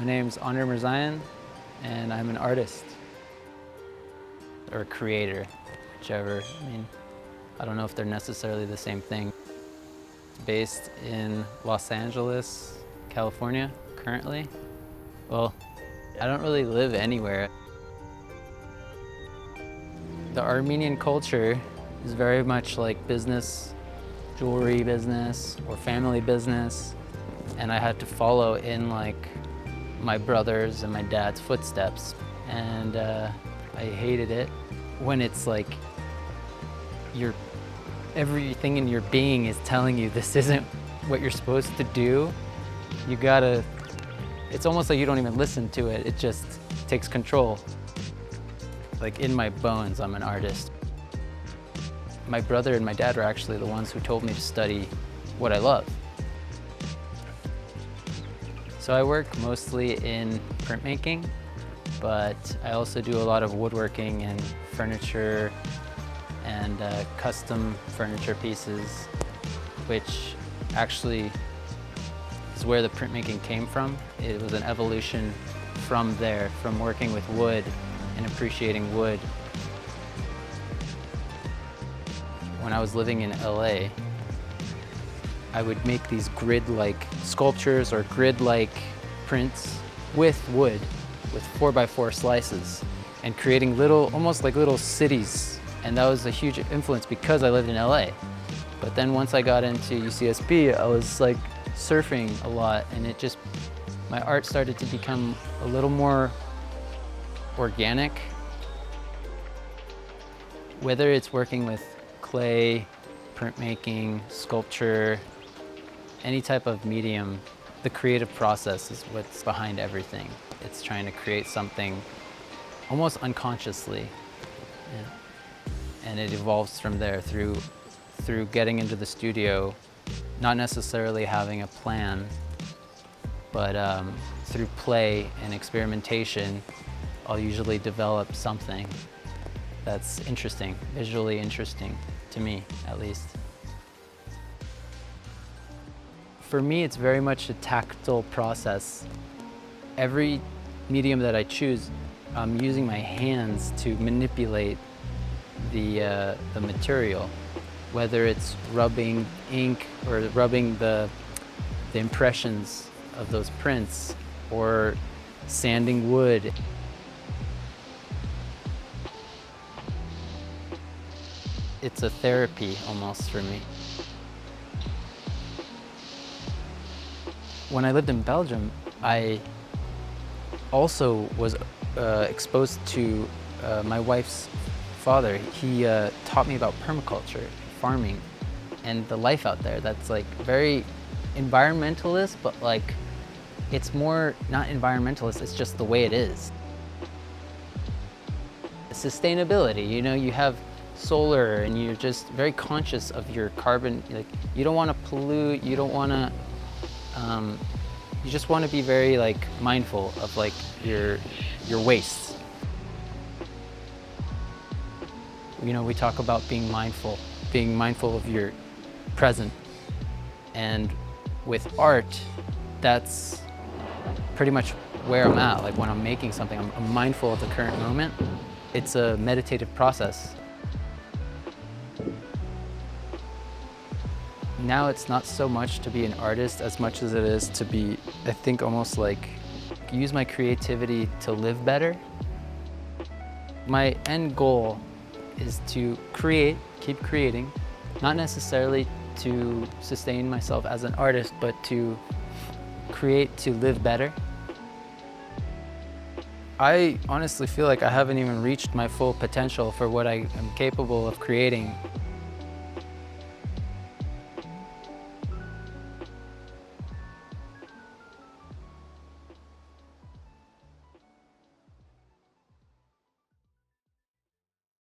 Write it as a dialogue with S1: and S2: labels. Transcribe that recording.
S1: My name's Andre Mirzaian, and I'm an artist, or creator, whichever. I don't know if they're necessarily the same thing. Based in Los Angeles, California, currently. Well, I don't really live anywhere. The Armenian culture is very much like business, jewelry business, or family business, and I had to follow in like my brother's and my dad's footsteps, and I hated it when it's like everything in your being is telling you this isn't what you're supposed to do. It's almost like you don't even listen to it, it just takes control. Like in my bones, I'm an artist. My brother and my dad were actually the ones who told me to study what I love. So I work mostly in printmaking, but I also do a lot of woodworking and furniture and custom furniture pieces, which actually is where the printmaking came from. It was an evolution from there, from working with wood and appreciating wood. When I was living in LA, I would make these grid-like sculptures or grid-like prints with wood, with 4x4 slices, and creating almost like little cities. And that was a huge influence because I lived in LA. But then once I got into UCSB, I was like surfing a lot, and my art started to become a little more organic. Whether it's working with clay, printmaking, sculpture, any type of medium, the creative process is what's behind everything. It's trying to create something almost unconsciously. And it evolves from there through getting into the studio, not necessarily having a plan, but through play and experimentation, I'll usually develop something that's interesting, visually interesting, to me at least. For me, it's very much a tactile process. Every medium that I choose, I'm using my hands to manipulate the material, whether it's rubbing ink or rubbing the impressions of those prints or sanding wood. It's a therapy almost for me. When I lived in Belgium, I also was exposed to my wife's father. He taught me about permaculture, farming, and the life out there that's like very environmentalist, but like it's more not environmentalist, it's just the way it is. Sustainability, you have solar and you're just very conscious of your carbon. Like, you don't want to pollute, you don't want to you just want to be very like mindful of like your wastes. We talk about being mindful of your present, and with art, that's pretty much where I'm at. Like when I'm making something, I'm mindful of the current moment. It's a meditative process. Now it's not so much to be an artist as much as it is to be, I think, almost like use my creativity to live better. My end goal is to keep creating, not necessarily to sustain myself as an artist, but to create to live better. I honestly feel like I haven't even reached my full potential for what I am capable of creating.